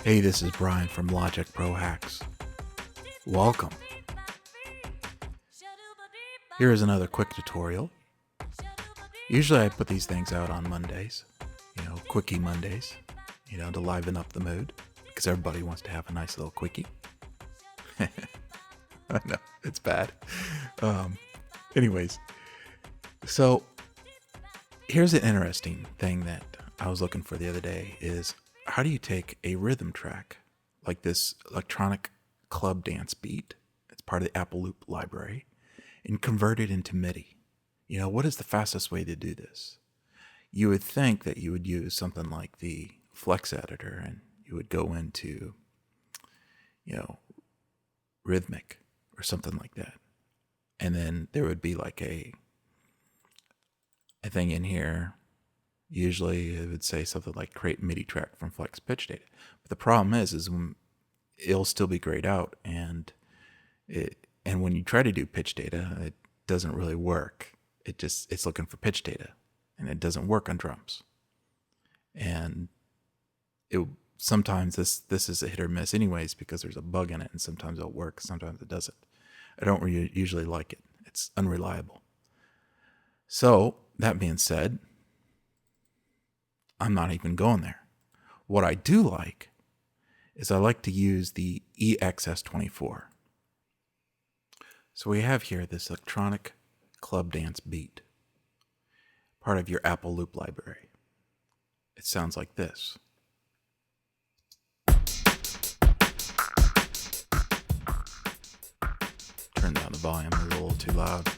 Hey, this is Bryan from LogicProHacks. Welcome. Here is another quick tutorial. Usually I put these things out on Mondays, quickie Mondays, to liven up the mood, because everybody wants to have a nice little quickie. I know, it's bad. Anyways, so here's an interesting thing that I was looking for the other day is how do you take a rhythm track like this electronic club dance beat, it's part of the Apple Loop library, and convert it into Midi? What is the fastest way to do this? You would think that you would use something like the Flex editor and you would go into, Rhythmic or something like that. And then there would be like a thing in here. Usually it would say something like create MIDI track from Flex pitch data. But the problem is when it'll still be grayed out and when you try to do pitch data, it doesn't really work. It's looking for pitch data and it doesn't work on drums. And sometimes this is a hit or miss anyways because there's a bug in it, and sometimes it'll work, sometimes it doesn't. I don't usually like it. It's unreliable. So that being said, I'm not even going there. What I do like is I like to use the EXS24. So we have here this electronic club dance beat, part of your Apple Loop library. It sounds like this. Turn down the volume a little too loud.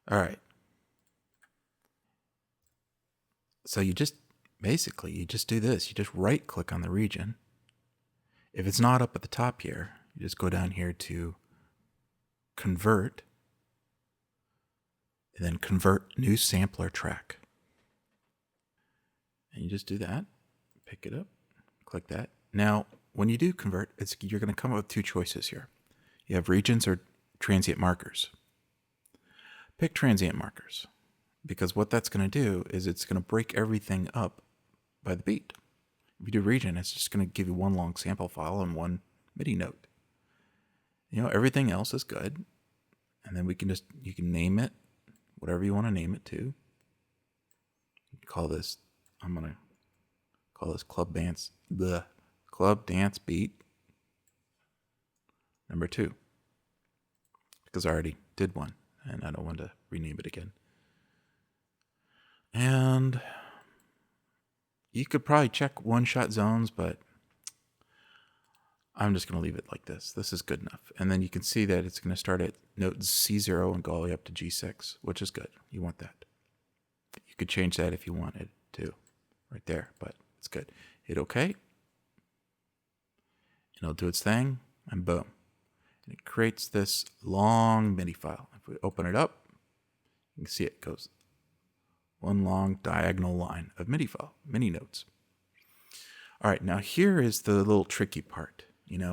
All right. So you just do this. You just right click on the region. If it's not up at the top here, you just go down here to convert and then convert new sampler track. And you just do that, pick it up, click that. Now, when you do convert, you're going to come up with two choices here. You have regions or transient markers. Pick transient markers, because what that's going to do is it's going to break everything up by the beat. If you do region, it's just going to give you one long sample file and one MIDI note. Everything else is good. And then you can name it whatever you want to name it to. I'm going to call this club dance beat number 2. Because I already did one and I don't want to rename it again. And you could probably check one-shot zones, but I'm just going to leave it like this. This is good enough. And then you can see that it's going to start at note C0 and go all the way up to G6, which is good. You want that. You could change that if you wanted to, right there, but it's good. Hit OK. And it'll do its thing, and boom. And it creates this long MIDI file. If we open it up, you can see it goes one long diagonal line of MIDI file, MIDI notes. All right, now here is the little tricky part.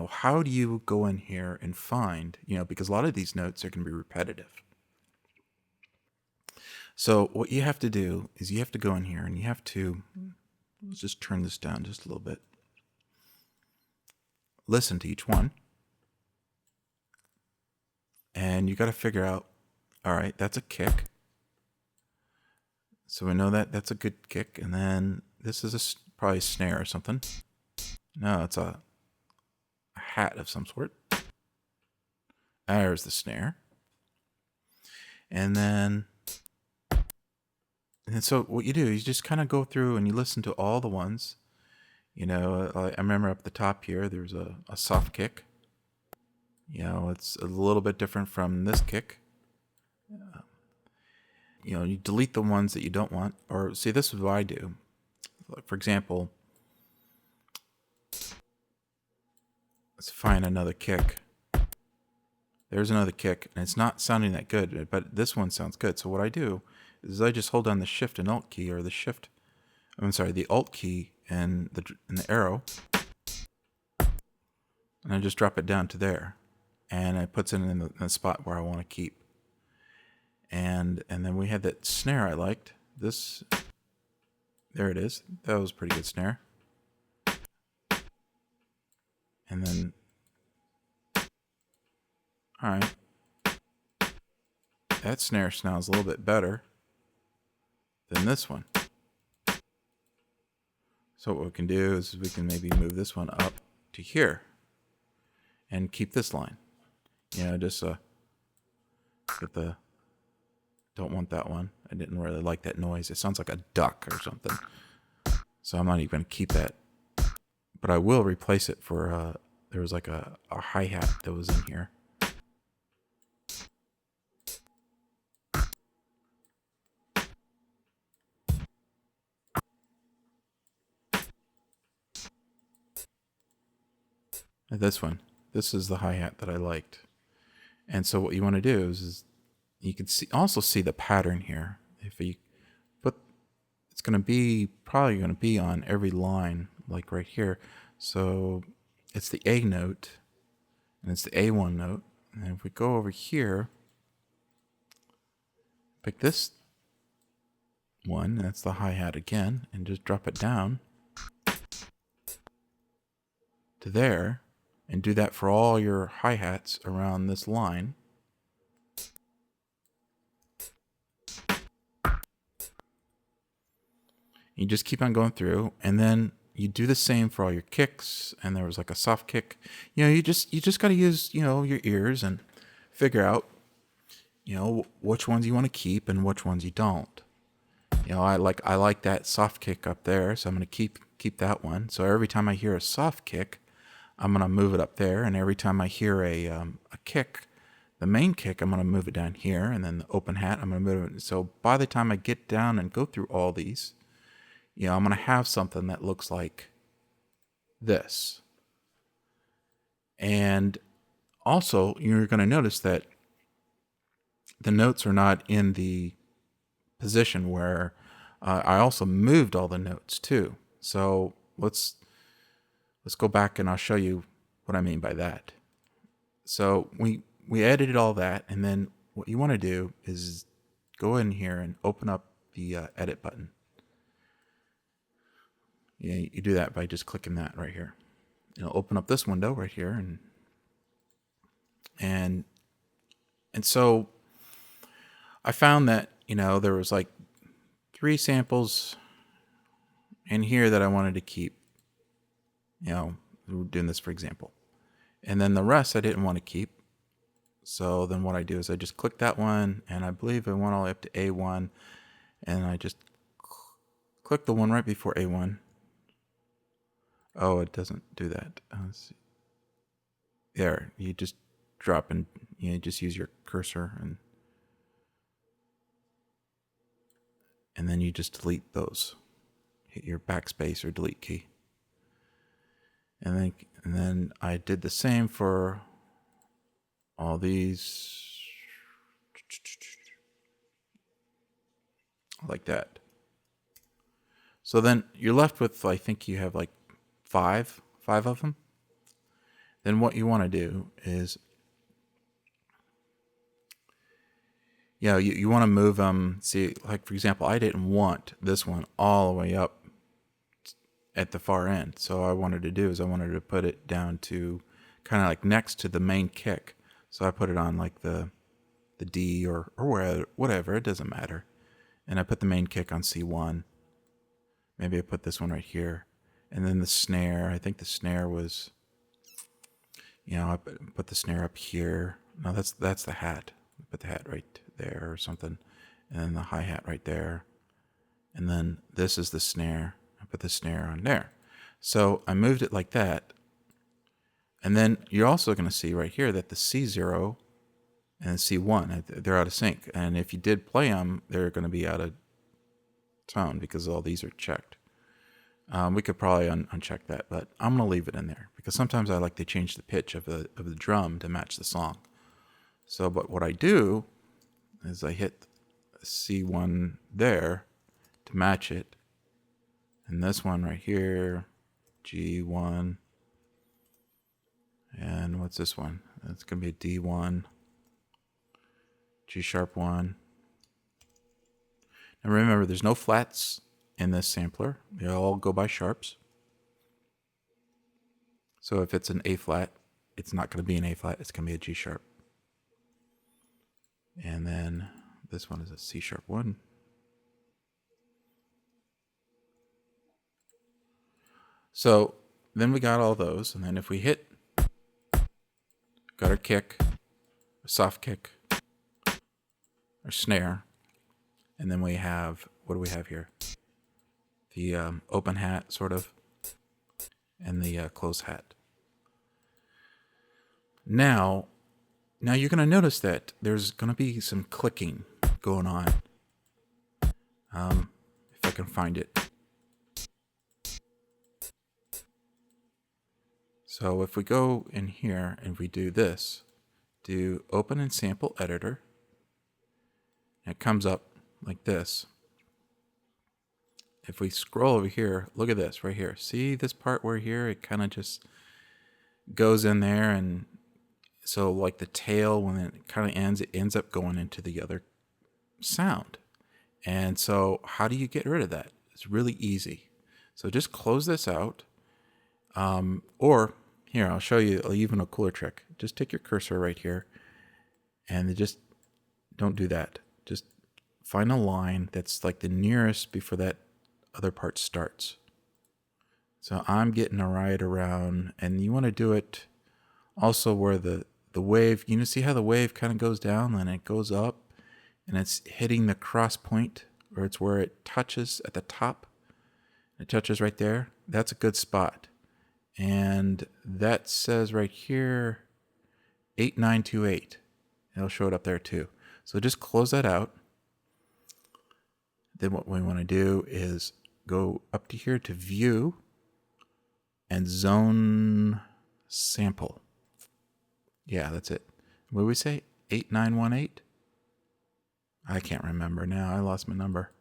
How do you go in here and find, because a lot of these notes are going to be repetitive. So what you have to do is you have to go in here and you have to, let's just turn this down just a little bit. Listen to each one. And you got to figure out, all right, that's a kick. So we know that that's a good kick. And then this is probably a snare or something. No, it's a hat of some sort. There's the snare. And so what you do is you just kind of go through and you listen to all the ones. I remember up the top here, there's a soft kick. It's a little bit different from this kick. You delete the ones that you don't want. Or see, this is what I do. Like, for example, let's find another kick. There's another kick, and it's not sounding that good, but this one sounds good. So what I do is I just hold down the Shift and Alt key, or the Alt key and the arrow, and I just drop it down to there, and it puts it in the spot where I want to keep. And then we had that snare I liked. This, there it is. That was a pretty good snare. And then, all right, that snare sounds a little bit better than this one. So what we can do is we can maybe move this one up to here and keep this line. You know, just get the, don't want that one. I didn't really like that noise. It sounds like a duck or something. So I'm not even going to keep that. But I will replace it for, there was like a hi-hat that was in here. And this one. This is the hi-hat that I liked. And so what you want to do is you can also see the pattern here. If you put, it's going to be probably going to be on every line, like right here. So it's the A note, and it's the A1 note. And if we go over here, pick this one, that's the hi-hat again, and just drop it down to there, and do that for all your hi-hats around this line. You just keep on going through, and then you do the same for all your kicks. And there was like a soft kick. You know, you just got to use, you know, your ears and figure out, you know, which ones you want to keep and which ones you don't. You know, I like that soft kick up there, so I'm going to keep that one. So every time I hear a soft kick, I'm going to move it up there, and every time I hear a kick, the main kick, I'm going to move it down here, and then the open hat, I'm going to move it. So by the time I get down and go through all these, you know, I'm going to have something that looks like this. And also, you're going to notice that the notes are not in the position where I also moved all the notes too. So let's go back and I'll show you what I mean by that. So we edited all that, and then what you want to do is go in here and open up the edit button. Yeah, you do that by just clicking that right here. It'll open up this window right here, and so I found that, you know, there was like 3 samples in here that I wanted to keep. You know, we're doing this for example. And then the rest I didn't want to keep. So then what I do is I just click that one, and I believe I went all the way up to A1, and I just click the one right before A1. Oh, it doesn't do that. Let's see. There, you just drop and you just use your cursor, and then you just delete those. Hit your backspace or delete key. And then I did the same for all these, like that. So then you're left with, I think you have like five of them. Then what you want to do is, you know, you want to move them. See, like for example, I didn't want this one all the way up at the far end. So I wanted to do is I wanted to put it down to kind of like next to the main kick. So I put it on like the D or whatever, it doesn't matter. And I put the main kick on C1. Maybe I put this one right here. And then the snare, I think the snare was, you know, I put the snare up here. No, that's the hat. I put the hat right there or something. And then the hi-hat right there. And then this is the snare. I put the snare on there. So I moved it like that. And then you're also going to see right here that the C0 and C1, they're out of sync. And if you did play them, they're going to be out of tone because all these are checked. We could probably uncheck that, but I'm going to leave it in there because sometimes I like to change the pitch of the drum to match the song. So, but what I do is I hit C1 there to match it. And this one right here, G1. And what's this one? It's going to be a D1, G sharp 1, And remember, there's no flats in this sampler. They all go by sharps. So if it's an A flat, it's not going to be an A flat. It's going to be a G sharp. And then this one is a C sharp 1. So then we got all those. And then if we hit, got our kick, a soft kick, our snare. And then we have, what do we have here? The open hat, sort of, and the closed hat. Now you're going to notice that there's going to be some clicking going on. If I can find it. So if we go in here and we do this, do open and sample editor, and it comes up like this. If we scroll over here, look at this right here. See this part where here it kind of just goes in there, and so like the tail, when it kind of ends, it ends up going into the other sound. And so how do you get rid of that? It's really easy. So just close this out. Or here, I'll show you even a cooler trick. Just take your cursor right here and just don't do that. Just find a line that's like the nearest before that other part starts. So I'm getting right around, and you want to do it also where the wave, you know, see how the wave kind of goes down and it goes up and it's hitting the cross point, or it's where it touches at the top. It touches right there. That's a good spot. And that says right here 8928. It'll show it up there too. So just close that out. Then what we want to do is go up to here to view and zone sample. Yeah, that's it. What did we say? 8918? I can't remember now. I lost my number.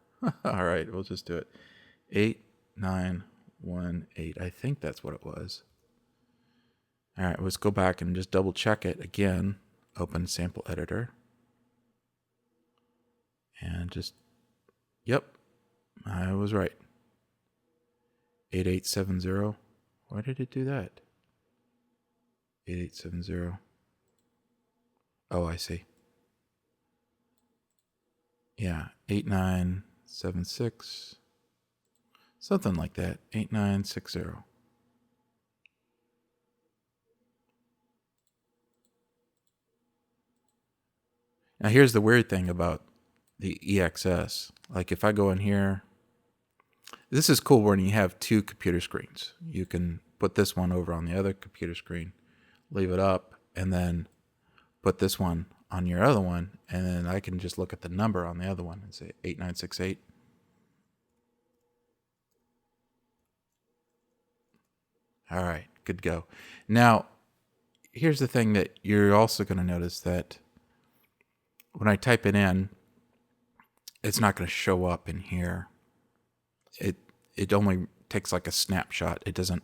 All right, we'll just do it. 8918. I think that's what it was. All right, let's go back and just double check it again. Open sample editor. And just, yep, I was right. 8870. Why did it do that? 8870. Oh, I see. Yeah, 8976. Something like that. 8960. Now here's the weird thing about the EXS. Like if I go in here, this is cool when you have two computer screens. You can put this one over on the other computer screen, leave it up, and then put this one on your other one, and then I can just look at the number on the other one and say 8968. All right, good to go. Now, here's the thing that you're also going to notice, that when I type it in, it's not going to show up in here. It only takes like a snapshot. It doesn't,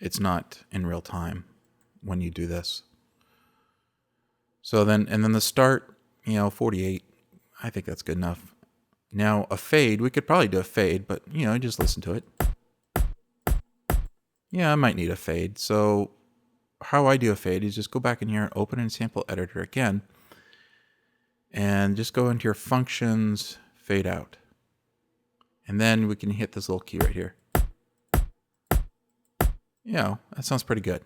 it's not in real time when you do this. So then, and then the start, 48, I think that's good enough. Now a fade, we could probably do a fade, but just listen to it. Yeah, I might need a fade. So how I do a fade is just go back in here and open in sample editor again, and just go into your functions, fade out. And then we can hit this little key right here. That sounds pretty good.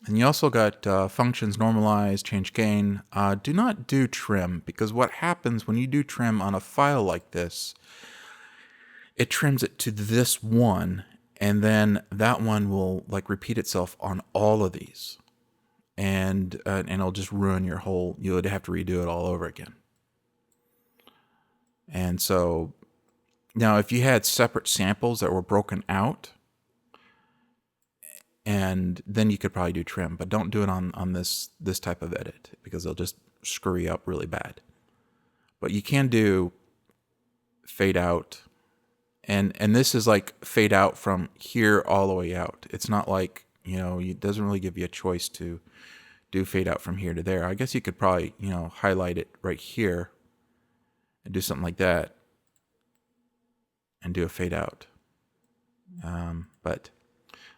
And you also got functions, normalize, change gain. Do not do trim, because what happens when you do trim on a file like this, it trims it to this one, and then that one will like repeat itself on all of these. And it'll just ruin your whole, you would have to redo it all over again. And so now if you had separate samples that were broken out, and then you could probably do trim, but don't do it on this type of edit, because they'll just screw you up really bad. But you can do fade out, and this is like fade out from here all the way out. It's not like, it doesn't really give you a choice to do fade out from here to there. I guess you could probably, highlight it right here and do something like that and do a fade out. But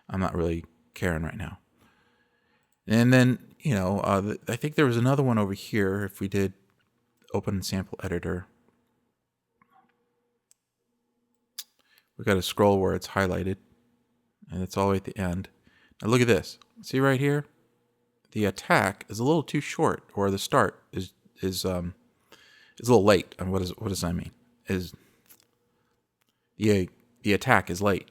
I'm not really caring right now. And then, I think there was another one over here. If we did open sample editor, we got a scroll where it's highlighted, and it's all the way at the end. Now look at this. See right here, the attack is a little too short, or the start is a little late. And what does that mean? Is the attack is late.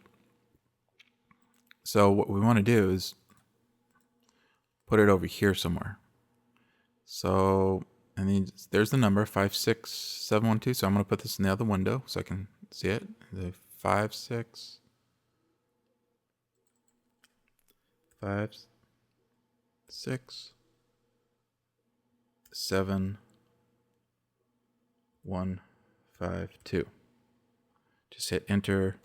So what we want to do is put it over here somewhere. So, and then there's the number 56712. So I'm going to put this in the other window so I can see it. The 5 6 5 6 7 1 5 2. Just hit enter,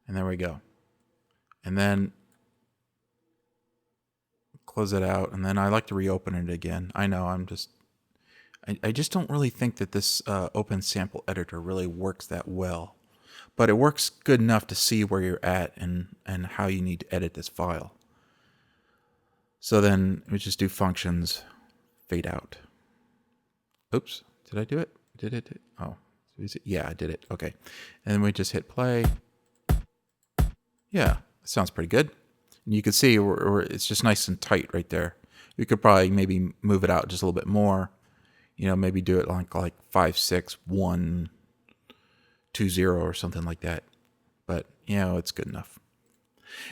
and there we go. And then close it out, and then I like to reopen it again. I know I just don't really think that this open sample editor really works that well, but it works good enough to see where you're at and how you need to edit this file. So then we just do functions, fade out. Oops, did I do it? Did it? Oh, is it? Yeah, I did it. Okay, and then we just hit play. Yeah, that sounds pretty good. And you can see where it's just nice and tight right there. We could probably maybe move it out just a little bit more. Maybe do it like 5 6 1 2 0 or something like that. But it's good enough.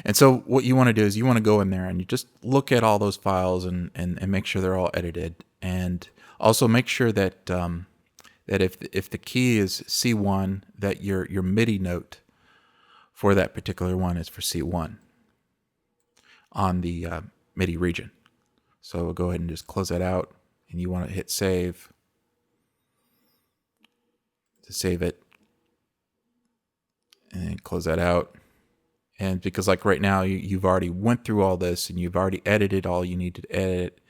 And so what you want to do is you want to go in there and you just look at all those files and make sure they're all edited. And also make sure that that if the key is C1, that your MIDI note for that particular one is for C1 on the MIDI region. So we'll go ahead and just close that out, and you want to hit save to save it, and then close that out. And because like right now you've already went through all this and you've already edited all you need to edit,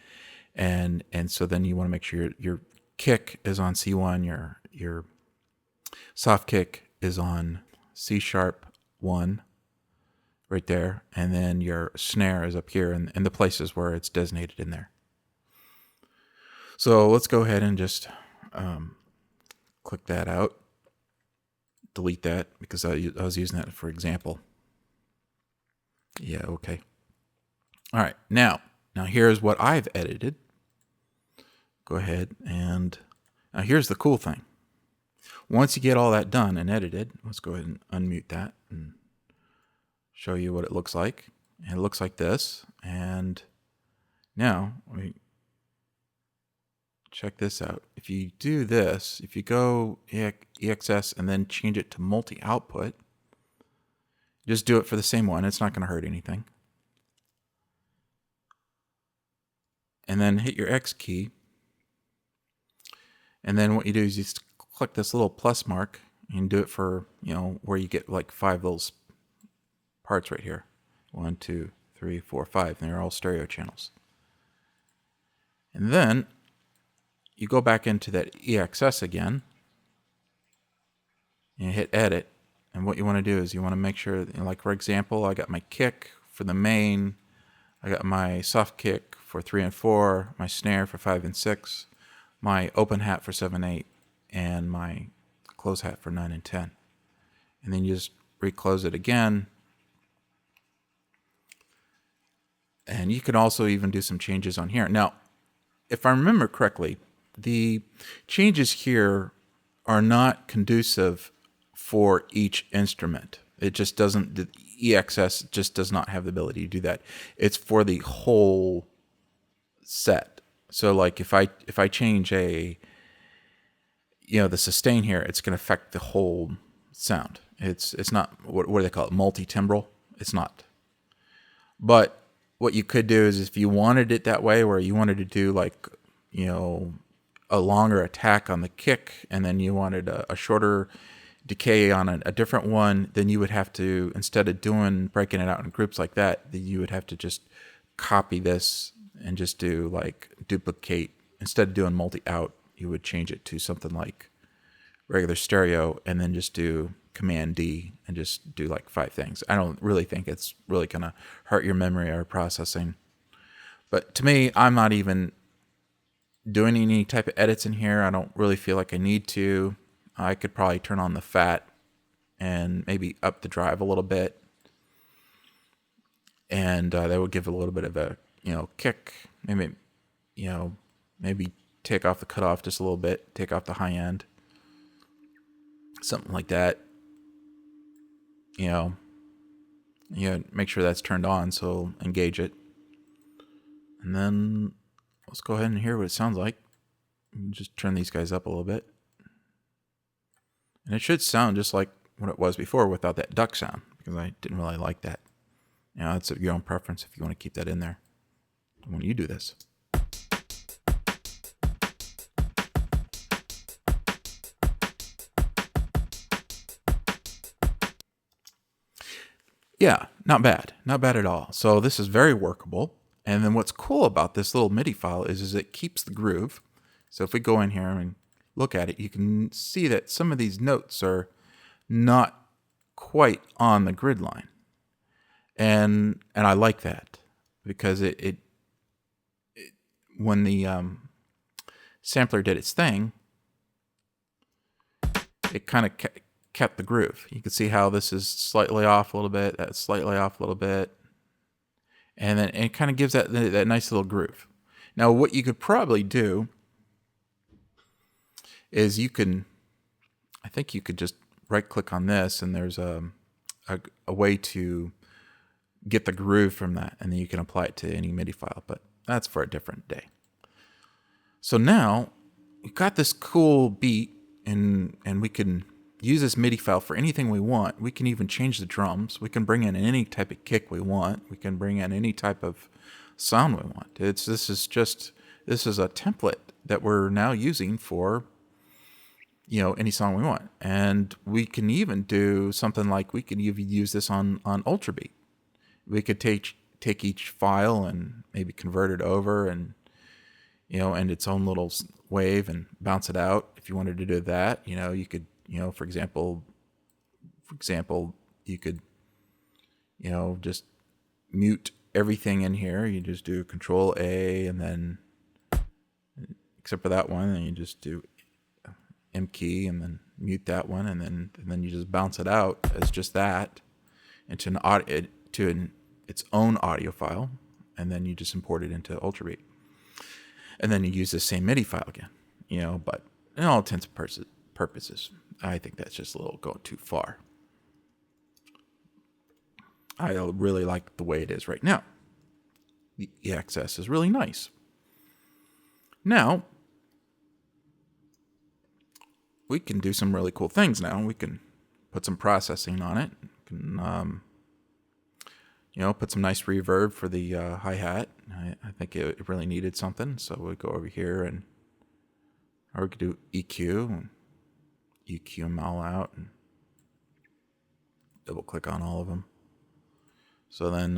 and so then you want to make sure your kick is on C1, your soft kick is on C#1 right there, and then your snare is up here in the places where it's designated in there. So let's go ahead and just click that out, delete that because I was using that for example. Yeah, okay. All right, now here's what I've edited. Go ahead and now here's the cool thing. Once you get all that done and edited, let's go ahead and unmute that and show you what it looks like. And it looks like this. And now we check this out. If you do this, if you go EXS and then change it to multi-output, just do it for the same one. It's not going to hurt anything. And then hit your X key. And then what you do is you just click this little plus mark and do it for, where you get like 5 little parts right here. 1, 2, 3, 4, 5. And they're all stereo channels. And then you go back into that EXS again and hit edit. And what you want to do is you want to make sure, like for example, I got my kick for the main, I got my soft kick for 3 and 4, my snare for 5 and 6, my open hat for 7, 8, and my close hat for 9 and 10. And then you just reclose it again. And you can also even do some changes on here. Now, if I remember correctly, the changes here are not conducive for each instrument. It just doesn't, the EXS just does not have the ability to do that. It's for the whole set. So like if I change the sustain here, it's going to affect the whole sound. It's not, what do they call it, multi-timbral? It's not. But what you could do is if you wanted it that way, where you wanted to do like, a longer attack on the kick, and then you wanted a shorter decay on a different one, then you would have to, instead of breaking it out in groups like that, then you would have to just copy this and just do like duplicate, instead of doing multi-out, you would change it to something like regular stereo and then just do Command D and just do like 5 things. I don't really think it's really going to hurt your memory or processing. But to me, I'm not even doing any type of edits in here. I don't really feel like I need to. I could probably turn on the fat and maybe up the drive a little bit. And that would give a little bit of a, kick. Maybe, maybe take off the cutoff just a little bit, take off the high end. Something like that. Make sure that's turned on, so engage it. And then let's go ahead and hear what it sounds like. Just turn these guys up a little bit. And it should sound just like what it was before without that duck sound, because I didn't really like that. It's your own preference if you want to keep that in there when you do this. Yeah, not bad. Not bad at all. So this is very workable. And then what's cool about this little MIDI file is it keeps the groove. So if we go in here and look at it, you can see that some of these notes are not quite on the grid line. And I like that because it when the sampler did its thing, it kind of kept the groove. You can see how this is slightly off a little bit, that's slightly off a little bit, and then it kind of gives that nice little groove. Now, what you could probably do is I think you could just right-click on this, and there's a way to get the groove from that, and then you can apply it to any MIDI file, but that's for a different day. So now we've got this cool beat, and we can use this MIDI file for anything we want. We can even change the drums. We can bring in any type of kick we want. We can bring in any type of sound we want. This is a template that we're now using for any song we want. And we can even do something like we can even use this on Ultrabeat. We could take each file and maybe convert it over and and its own little wave and bounce it out. If you wanted to do that, you could, for example, you could, just mute everything in here. You just do Control A, and then, except for that one, and you just do M key and then mute that one, and then you just bounce it out as just that into its own audio file, and then you just import it into Ultrabeat. And then you use the same MIDI file again, but in all intents and purposes, I think that's just a little going too far. I really like the way it is right now. The EXS is really nice. Now, we can do some really cool things now. We can put some processing on it. We can, put some nice reverb for the hi-hat. I think it really needed something. So we go over here or we could do EQ and EQ them all out and double click on all of them. So then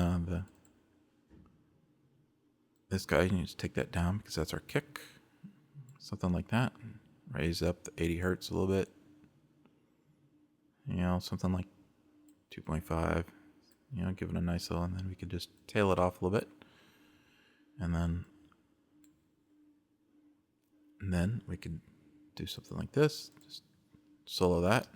this guy, you just take that down because that's our kick. Something like that. Raise up the 80 hertz a little bit. Something like 2.5. Give it a nice little, and then we could just tail it off a little bit. And then we could do something like this. Just solo that.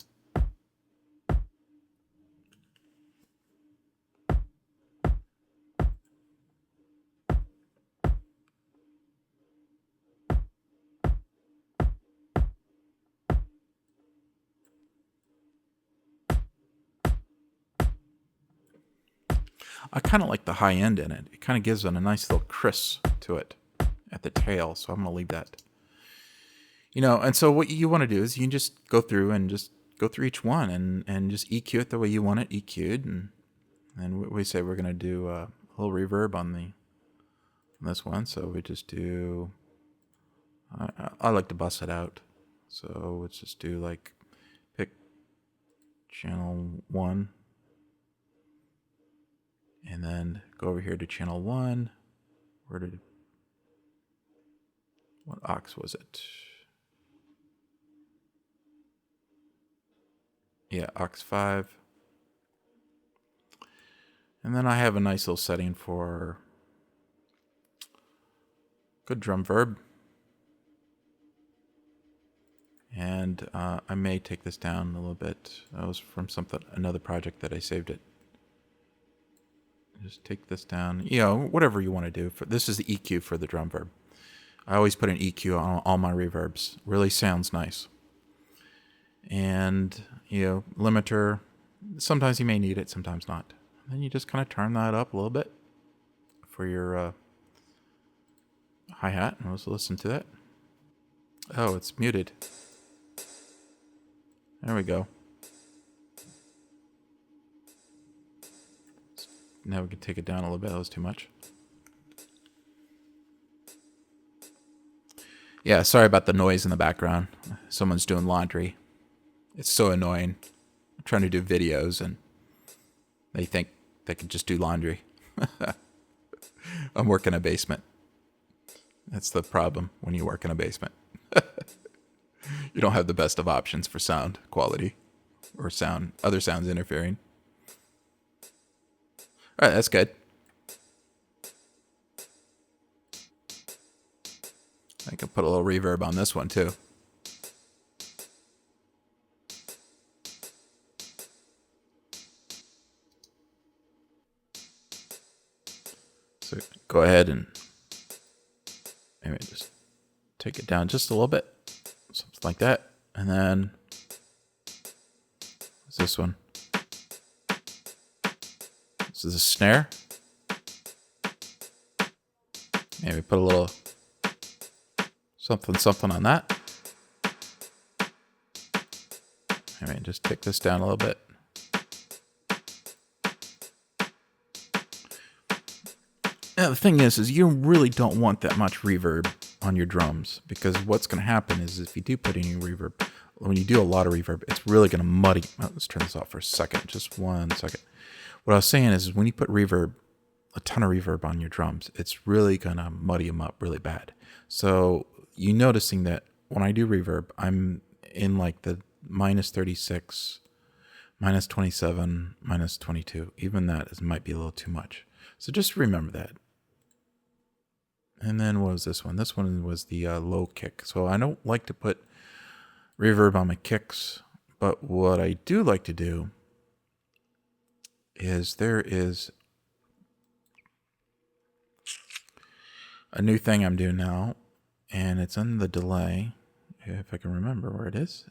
I kind of like the high end in it. It kind of gives it a nice little crisp to it at the tail, so I'm going to leave that. And so what you want to do is you can just go through and just go through each one and just EQ it the way you want it EQ'd. And we say we're going to do a little reverb on this one, so we just do, I like to bust it out. So let's just do pick channel 1. And then go over here to channel 1. What aux was it? Yeah, aux 5. And then I have a nice little setting for good drum verb. And I may take this down a little bit. That was from another project that I saved it. Just take this down. You know, whatever you want to do. This is the EQ for the drum verb. I always put an EQ on all my reverbs. Really sounds nice. And, you know, limiter. Sometimes you may need it, sometimes not. And then you just kind of turn that up a little bit for your hi-hat. And let's listen to that. Oh, it's muted. There we go. Now we can take it down a little bit. That was too much. Yeah, sorry about the noise in the background. Someone's doing laundry. It's so annoying. I'm trying to do videos and they think they can just do laundry. I'm working in a basement. That's the problem when you work in a basement. You don't have the best of options for sound quality or other sounds interfering. All right, that's good. I can put a little reverb on this one too. So go ahead and maybe just take it down just a little bit. Something like that. And then what's this one? This is a snare. Maybe put a little something on that. Maybe just take this down a little bit. Now the thing is you really don't want that much reverb on your drums, because what's going to happen is if you do put any reverb, when you do a lot of reverb, it's really going to muddy. Let's turn this off for a second, just 1 second. What I was saying is when you put reverb, a ton of reverb on your drums, it's really going to muddy them up really bad. So you noticing that when I do reverb, I'm in like the -36, -27, -22. Even that might be a little too much. So just remember that. And then what was this one? This one was the low kick. So I don't like to put reverb on my kicks, but what I do like to do is there is a new thing I'm doing now, and it's in the delay. If I can remember where it is.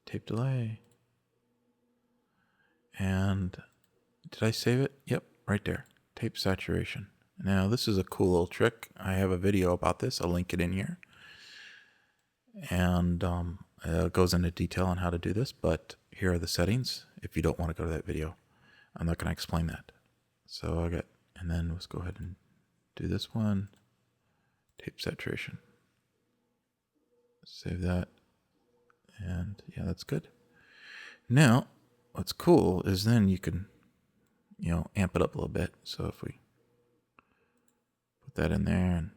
Tape delay. And did I save it? Yep, right there. Tape saturation. Now, this is a cool little trick. I have a video about this. I'll link it in here. And it goes into detail on how to do this, but here are the settings. If you don't want to go to that video, I'm not going to explain that. So and then let's go ahead and do this one. Tape saturation. Save that. And yeah, that's good. Now, what's cool is then you can, amp it up a little bit. So if we put that in there and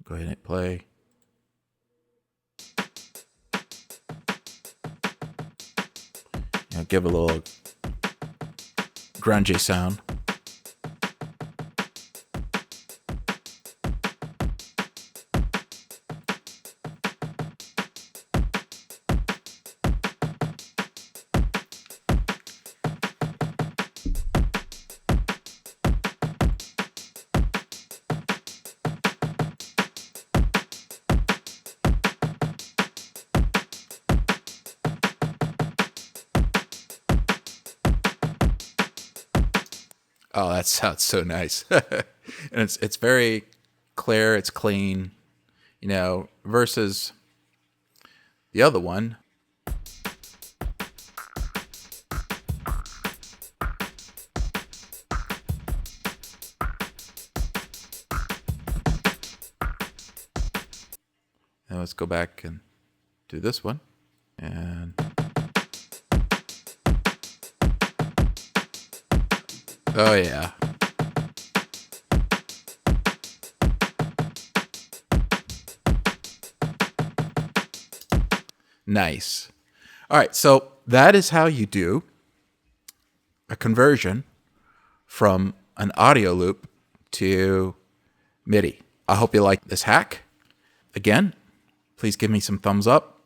go ahead and hit play. Give a little grungy sound. Oh, that sounds so nice. And it's very clear, it's clean, versus the other one. Now let's go back and do this one. And oh yeah. Nice. All right, so that is how you do a conversion from an audio loop to MIDI. I hope you like this hack. Again, please give me some thumbs up,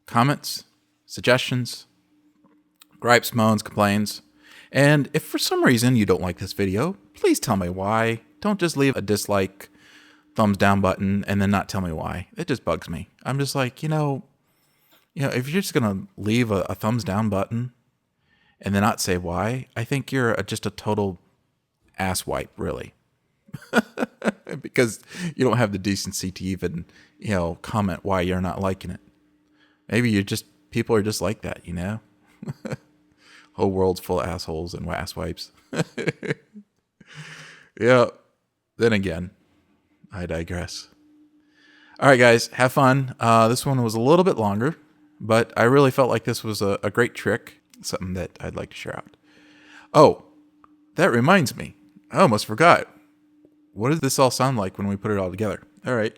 comments, suggestions, gripes, moans, complaints. And if for some reason you don't like this video, please tell me why. Don't just leave a dislike, thumbs down button and then not tell me why. It just bugs me. I'm just like, if you're just going to leave a thumbs down button and then not say why, I think you're just a total asswipe, really. Because you don't have the decency to even, comment why you're not liking it. Maybe people are just like that, Whole world's full of assholes and asswipes. Yeah. Then again, I digress. All right, guys, have fun. This one was a little bit longer, but I really felt like this was a great trick, something that I'd like to share out. Oh, that reminds me. I almost forgot. What does this all sound like when we put it all together? All right.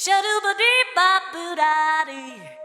Shadooba dee ba boo da dee.